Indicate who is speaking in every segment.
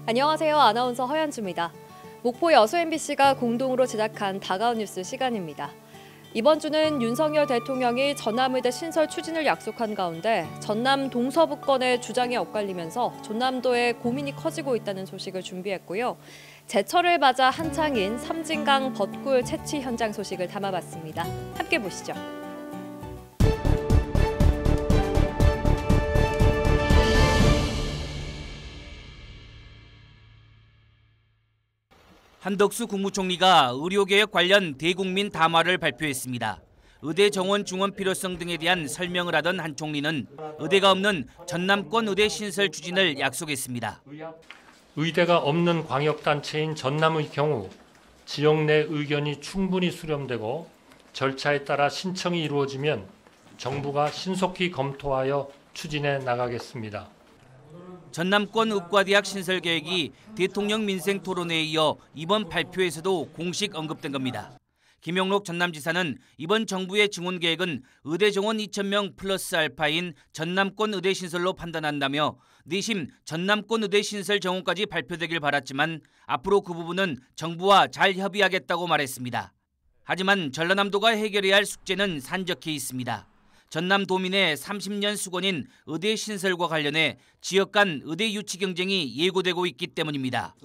Speaker 1: 안녕하세요. 아나운서 허연주입니다. 목포 여수 MBC가 공동으로 제작한 다가온 뉴스 시간입니다. 이번 주는 윤석열 대통령이 전남의대 신설 추진을 약속한 가운데 전남 동서부권의 주장이 엇갈리면서 전남도의 고민이 커지고 있다는 소식을 준비했고요. 제철을 맞아 한창인 섬진강 벚꿀 채취 현장 소식을 담아봤습니다. 함께 보시죠.
Speaker 2: 한덕수 국무총리가 의료개혁 관련 대국민 담화를 발표했습니다. 의대 정원 중원 필요성 등에 대한 설명을 하던 한 총리는 의대가 없는 전남권 의대 신설 추진을 약속했습니다.
Speaker 3: 의대가 없는 광역단체인 전남의 경우 지역 내 의견이 충분히 수렴되고 절차에 따라 신청이 이루어지면 정부가 신속히 검토하여 추진해 나가겠습니다.
Speaker 2: 전남권 의과대학 신설 계획이 대통령 민생 토론회에 이어 이번 발표에서도 공식 언급된 겁니다. 김용록 전남지사는 이번 정부의 증원 계획은 의대 정원 2,000명 플러스 알파인 전남권 의대 신설로 판단한다며 내심 전남권 의대 신설 정원까지 발표되길 바랐지만 앞으로 그 부분은 정부와 잘 협의하겠다고 말했습니다. 하지만 전라남도가 해결해야 할 숙제는 산적해 있습니다. 전남 도민의 30년 수건인 의대 신설과 관련해 지역 간 의대 유치 경쟁이 예고되고 있기 때문입니다.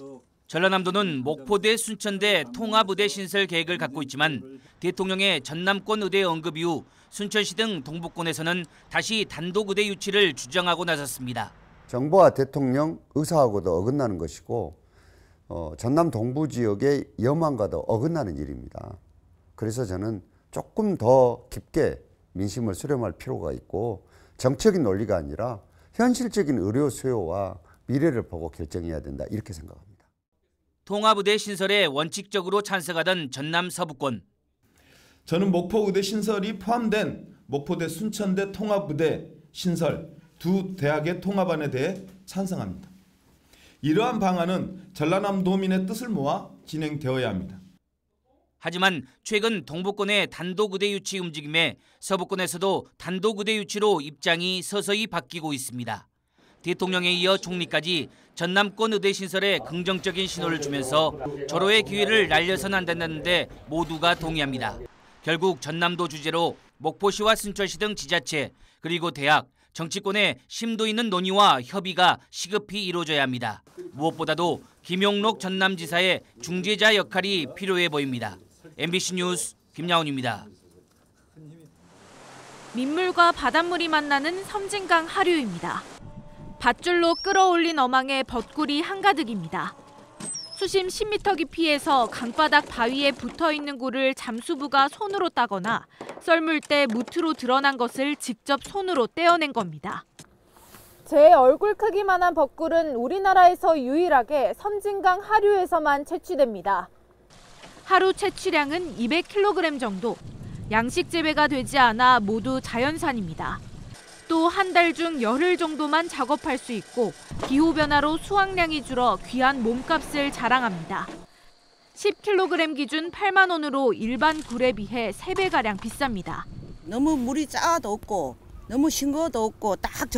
Speaker 2: 전라남도는 목포대, 순천대 통합의대 신설 계획을 갖고 있지만 대통령의 전남권 의대 언급 이후 순천시 등 동북권에서는 다시 단독 의대 유치를 주장하고 나섰습니다.
Speaker 4: 정부와 대통령 의사하고도 어긋나는 것이고 전남 동부 지역의 염원과도 어긋나는 일입니다. 그래서 저는 조금 더 깊게 민심을 수렴할 필요가 있고 정책인 논리가 아니라 현실적인 의료 수요와 미래를 보고 결정해야 된다 이렇게 생각합니다.
Speaker 2: 통합의대 신설에 원칙적으로 찬성하던 전남 서부권.
Speaker 5: 저는 목포의대 신설이 포함된 목포대 순천대 통합의대 신설 두 대학의 통합안에 대해 찬성합니다. 이러한 방안은 전라남도민의 뜻을 모아 진행되어야 합니다.
Speaker 2: 하지만 최근 동부권의 단독 의대 유치 움직임에 서부권에서도 단독 의대 유치로 입장이 서서히 바뀌고 있습니다. 대통령에 이어 총리까지 전남권 의대 신설에 긍정적인 신호를 주면서 절호의 기회를 날려선 안 된다는데 모두가 동의합니다. 결국 전남도 주재로 목포시와 순천시 등 지자체 그리고 대학, 정치권의 심도 있는 논의와 협의가 시급히 이루어져야 합니다. 무엇보다도 김용록 전남지사의 중재자 역할이 필요해 보입니다. MBC 뉴스 김야훈입니다.
Speaker 6: 민물과 바닷물이 만나는 섬진강 하류입니다. 밧줄로 끌어올린 어망에 벚꿀이 한가득입니다. 수심 10m 깊이에서 강바닥 바위에 붙어있는 굴을 잠수부가 손으로 따거나 썰물 때 무트로 드러난 것을 직접 손으로 떼어낸 겁니다.
Speaker 7: 제 얼굴 크기만한 벚꿀은 우리나라에서 유일하게 섬진강 하류에서만 채취됩니다.
Speaker 6: 하루 채취량은 200kg 정도. 양식 재배가 되지 않아 모두 자연산입니다. 또 한 달 중 열흘 정도만 작업할 수 있고 기후변화로 수확량이 줄어 귀한 몸값을 자랑합니다. 10kg 기준 8만 원으로 일반 굴에 비해 3배가량 비쌉니다.
Speaker 8: 너무 물이 짜도 없고 너무 싱거워도 없고 딱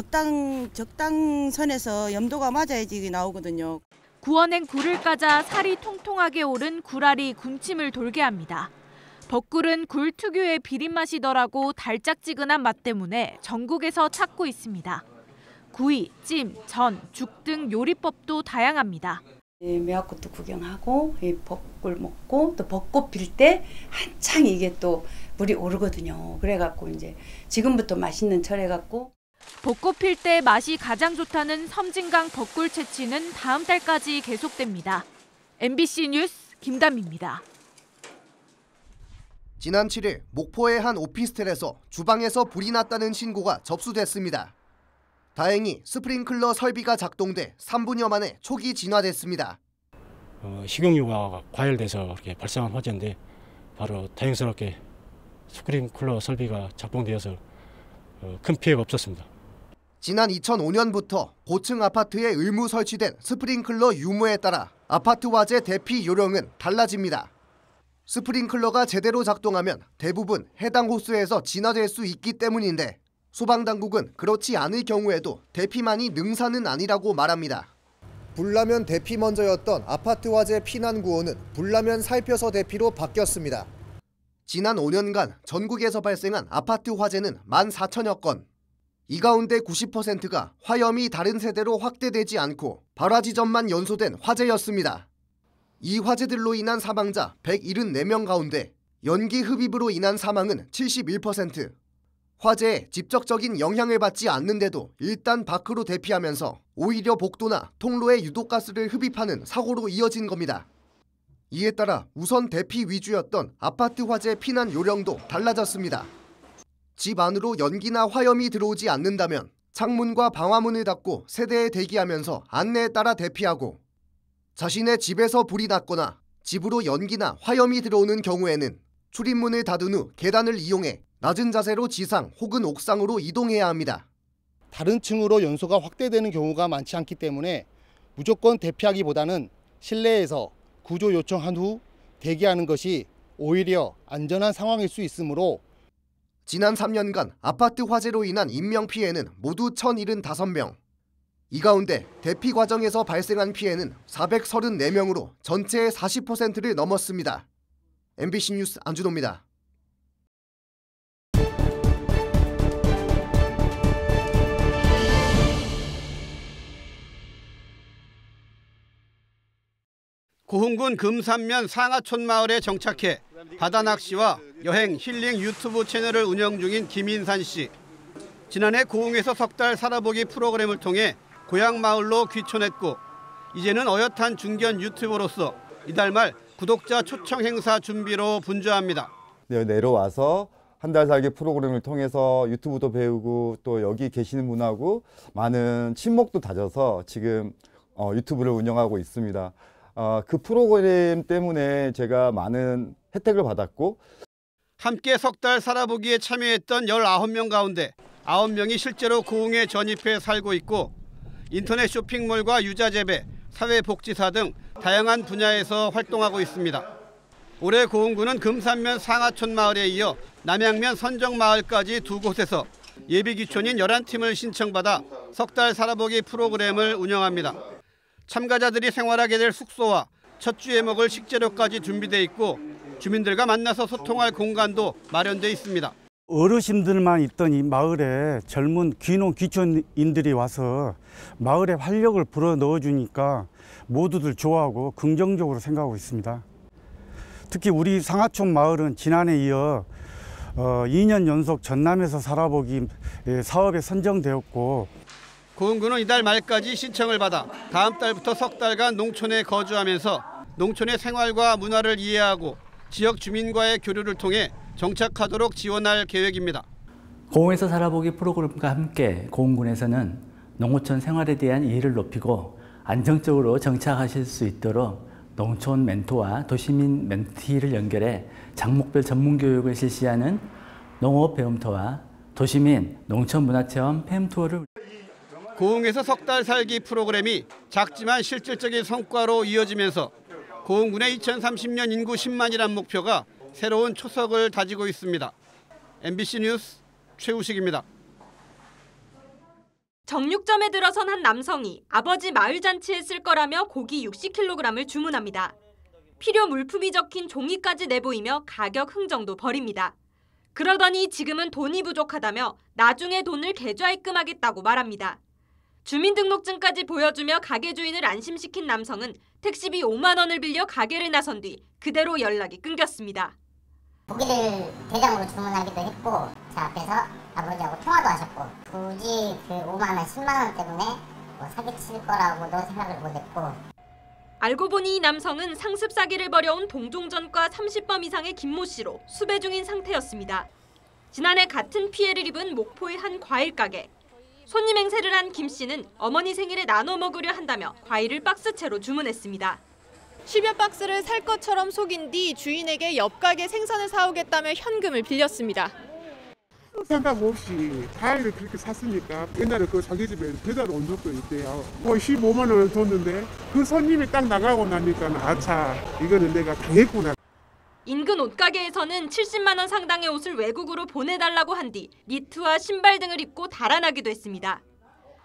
Speaker 8: 적당선에서 염도가 맞아야지 나오거든요.
Speaker 6: 구워낸 굴을 까자 살이 통통하게 오른 굴알이 군침을 돌게 합니다. 벚꿀은 굴 특유의 비린맛이 덜하고 달짝지근한 맛 때문에 전국에서 찾고 있습니다. 구이, 찜, 전, 죽 등 요리법도 다양합니다.
Speaker 9: 매화꽃도 구경하고 벚꿀 먹고 또 벚꽃 필 때 한창 이게 또 물이 오르거든요. 그래갖고 이제 지금부터 맛있는 철해갖고
Speaker 6: 벚꽃 필 때 맛이 가장 좋다는 섬진강 벚꿀 채취는 다음 달까지 계속됩니다. MBC 뉴스 김담입니다.
Speaker 10: 지난 7일 목포의 한 오피스텔에서 주방에서 불이 났다는 신고가 접수됐습니다. 다행히 스프링클러 설비가 작동돼 3분여 만에 초기 진화됐습니다.
Speaker 11: 식용유가 과열돼서 이렇게 발생한 화재인데 바로 다행스럽게 스프링클러 설비가 작동되어서 큰 피해가 없었습니다.
Speaker 10: 지난 2005년부터 고층 아파트에 의무 설치된 스프링클러 유무에 따라 아파트 화재 대피 요령은 달라집니다. 스프링클러가 제대로 작동하면 대부분 해당 호스에서 진화될 수 있기 때문인데 소방당국은 그렇지 않을 경우에도 대피만이 능사는 아니라고 말합니다. 불나면 대피 먼저였던 아파트 화재 피난 구호는 불나면 살펴서 대피로 바뀌었습니다. 지난 5년간 전국에서 발생한 아파트 화재는 14,000여 건. 이 가운데 90%가 화염이 다른 세대로 확대되지 않고 발화 지점만 연소된 화재였습니다. 이 화재들로 인한 사망자 174명 가운데 연기 흡입으로 인한 사망은 71%. 화재에 직접적인 영향을 받지 않는데도 일단 밖으로 대피하면서 오히려 복도나 통로에 유독가스를 흡입하는 사고로 이어진 겁니다. 이에 따라 우선 대피 위주였던 아파트 화재 피난 요령도 달라졌습니다. 집 안으로 연기나 화염이 들어오지 않는다면 창문과 방화문을 닫고 세대에 대기하면서 안내에 따라 대피하고, 자신의 집에서 불이 났거나 집으로 연기나 화염이 들어오는 경우에는 출입문을 닫은 후 계단을 이용해 낮은 자세로 지상 혹은 옥상으로 이동해야 합니다.
Speaker 12: 다른 층으로 연소가 확대되는 경우가 많지 않기 때문에 무조건 대피하기보다는 실내에서 구조 요청한 후 대기하는 것이 오히려 안전한 상황일 수 있으므로
Speaker 10: 지난 3년간 아파트 화재로 인한 인명피해는 모두 1,075명. 이 가운데 대피 과정에서 발생한 피해는 434명으로 전체의 40%를 넘었습니다. MBC 뉴스 안준호입니다.
Speaker 13: 고흥군 금산면 상하촌 마을에 정착해 바다낚시와 여행, 힐링 유튜브 채널을 운영 중인 김인산 씨. 지난해 고흥에서 석 달 살아보기 프로그램을 통해 고향 마을로 귀촌했고, 이제는 어엿한 중견 유튜버로서 이달 말 구독자 초청 행사 준비로 분주합니다.
Speaker 14: 내려와서 한 달 살기 프로그램을 통해서 유튜브도 배우고 또 여기 계시는 분하고 많은 친목도 다져서 지금 유튜브를 운영하고 있습니다. 그 프로그램 때문에 제가 많은 혜택을 받았고,
Speaker 13: 함께 석 달 살아보기에 참여했던 19명 가운데 9명이 실제로 고흥에 전입해 살고 있고, 인터넷 쇼핑몰과 유자재배, 사회복지사 등 다양한 분야에서 활동하고 있습니다. 올해 고흥군은 금산면 상하촌 마을에 이어 남양면 선정마을까지 두 곳에서 예비귀촌인 11팀을 신청받아 석 달 살아보기 프로그램을 운영합니다. 참가자들이 생활하게 될 숙소와 첫 주에 먹을 식재료까지 준비돼 있고, 주민들과 만나서 소통할 공간도 마련돼 있습니다.
Speaker 15: 어르신들만 있던 이 마을에 젊은 귀농 귀촌인들이 와서 마을에 활력을 불어넣어 주니까 모두들 좋아하고 긍정적으로 생각하고 있습니다. 특히 우리 상하촌 마을은 지난해 이어 2년 연속 전남에서 살아보기 사업에 선정되었고,
Speaker 13: 고흥군은 이달 말까지 신청을 받아 다음 달부터 석 달간 농촌에 거주하면서 농촌의 생활과 문화를 이해하고 지역 주민과의 교류를 통해 정착하도록 지원할 계획입니다.
Speaker 16: 고흥에서 살아보기 프로그램과 함께 고흥군에서는 농어촌 생활에 대한 이해를 높이고 안정적으로 정착하실 수 있도록 농촌 멘토와 도시민 멘티를 연결해 장목별 전문 교육을 실시하는 농업 배움터와 도시민 농촌 문화체험 팸투어를
Speaker 13: 고흥에서 석 달 살기 프로그램이 작지만 실질적인 성과로 이어지면서 고흥군의 2030년 인구 10만이란 목표가 새로운 초석을 다지고 있습니다. MBC 뉴스 최우식입니다.
Speaker 17: 정육점에 들어선 한 남성이 아버지 마을잔치에 쓸 거라며 고기 60kg을 주문합니다. 필요 물품이 적힌 종이까지 내보이며 가격 흥정도 벌입니다. 그러더니 지금은 돈이 부족하다며 나중에 돈을 계좌입금하겠다고 말합니다. 주민등록증까지 보여주며 가게 주인을 안심시킨 남성은 택시비 5만 원을 빌려 가게를 나선 뒤 그대로 연락이 끊겼습니다.
Speaker 18: 고기를 대량으로 주문하기도 했고, 제 앞에서 아버지하고 통화도 하셨고, 굳이 그 5만 원, 10만 원 때문에 사기칠 거라고도 생각을 못했고.
Speaker 17: 알고 보니 이 남성은 상습 사기를 벌여온 동종전과 30범 이상의 김모 씨로 수배 중인 상태였습니다. 지난해 같은 피해를 입은 목포의 한 과일 가게. 손님 행세를 한 김 씨는 어머니 생일에 나눠 먹으려 한다며 과일을 박스채로 주문했습니다.
Speaker 19: 10여 박스를 살 것처럼 속인 뒤 주인에게 옆 가게 생선을 사오겠다며 현금을 빌렸습니다.
Speaker 20: 생각 없이 과일을 그렇게 샀으니까 옛날에 그 자기 집에 배달 온 적도 있대요. 거의 15만 원을 줬는데 그 손님이 딱 나가고 나니까 아차, 이거는 내가 당했구나.
Speaker 17: 인근 옷가게에서는 70만 원 상당의 옷을 외국으로 보내달라고 한 뒤 니트와 신발 등을 입고 달아나기도 했습니다.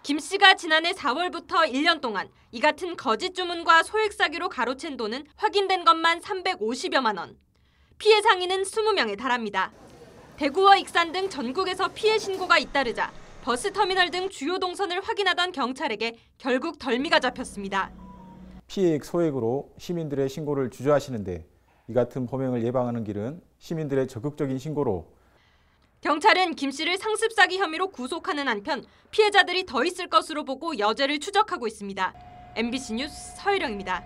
Speaker 17: 김 씨가 지난해 4월부터 1년 동안 이 같은 거짓 주문과 소액 사기로 가로챈 돈은 확인된 것만 350여만 원. 피해 상인은 20명에 달합니다. 대구와 익산 등 전국에서 피해 신고가 잇따르자 버스터미널 등 주요 동선을 확인하던 경찰에게 결국 덜미가 잡혔습니다.
Speaker 21: 피해액 소액으로 시민들의 신고를 주저하시는데 이 같은 범행을 예방하는 길은 시민들의 적극적인 신고로
Speaker 17: 경찰은 김 씨를 상습 사기 혐의로 구속하는 한편 피해자들이 더 있을 것으로 보고 여죄를 추적하고 있습니다. MBC 뉴스 서유령입니다.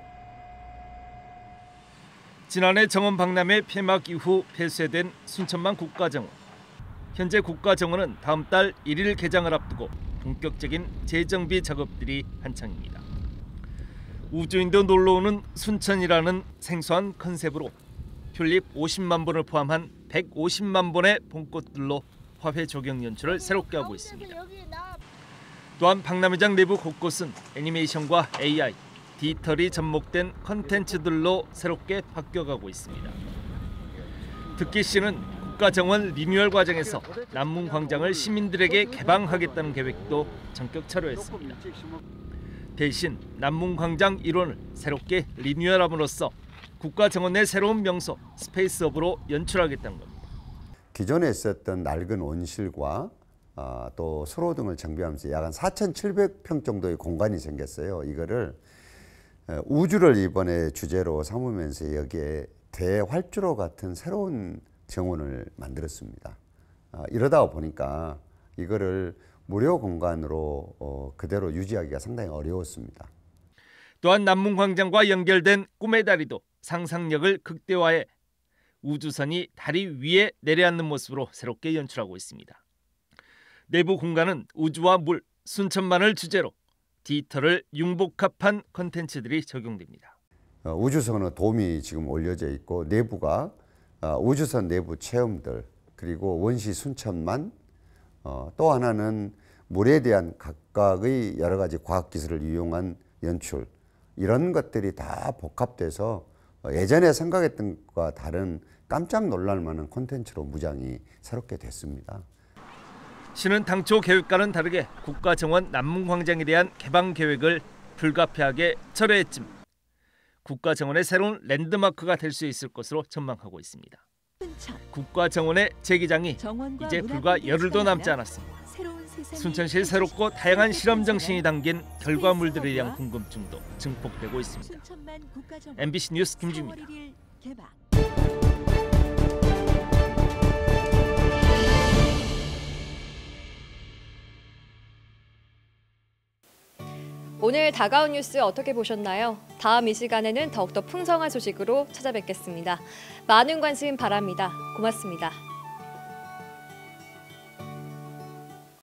Speaker 22: 지난해 정원 박람회 폐막 이후 폐쇄된 순천만 국가정원. 현재 국가정원은 다음 달 1일 개장을 앞두고 본격적인 재정비 작업들이 한창입니다. 우주인도 놀러오는 순천이라는 생소한 컨셉으로 튤립 50만 본을 포함한 150만 본의 봄꽃들로 화훼 조경 연출을 새롭게 하고 있습니다. 또한 박람회장 내부 곳곳은 애니메이션과 AI, 디지털이 접목된 컨텐츠들로 새롭게 바뀌어가고 있습니다. 득기 씨는 국가정원 리뉴얼 과정에서 남문광장을 시민들에게 개방하겠다는 계획도 전격 철회했습니다. 대신 남문광장 일원을 새롭게 리뉴얼함으로써 국가정원 내 새로운 명소 스페이스업으로 연출하겠다는 겁니다.
Speaker 4: 기존에 있었던 낡은 온실과 또 수로 등을 정비하면서 약 한 4,700평 정도의 공간이 생겼어요. 이거를 우주를 이번에 주제로 삼으면서 여기에 대활주로 같은 새로운 정원을 만들었습니다. 이러다 보니까 이거를 무료 공간으로 그대로 유지하기가 상당히 어려웠습니다.
Speaker 22: 또한 남문광장과 연결된 꿈의 다리도 상상력을 극대화해 우주선이 다리 위에 내려앉는 모습으로 새롭게 연출하고 있습니다. 내부 공간은 우주와 물, 순천만을 주제로 디지털을 융복합한 콘텐츠들이 적용됩니다.
Speaker 4: 우주선의 돔이 지금 올려져 있고 내부가 우주선 내부 체험들 그리고 원시 순천만 또 하나는 물에 대한 각각의 여러 가지 과학기술을 이용한 연출 이런 것들이 다 복합돼서 예전에 생각했던 것과 다른 깜짝 놀랄 만한 콘텐츠로 무장이 새롭게 됐습니다.
Speaker 22: 시는 당초 계획과는 다르게 국가정원 남문광장에 대한 개방 계획을 불가피하게 철회했지만 국가정원의 새로운 랜드마크가 될 수 있을 것으로 전망하고 있습니다. 국가정원의 재개장이 이제 불과 열흘도 남지 않았습니다. 순천시의 새롭고 다양한 실험 정신이 담긴 결과물들에 대한 궁금증도 증폭되고 있습니다. MBC 뉴스 김주입니다.
Speaker 1: 오늘 다가온 뉴스 어떻게 보셨나요? 다음 이 시간에는 더욱더 풍성한 소식으로 찾아뵙겠습니다. 많은 관심 바랍니다. 고맙습니다.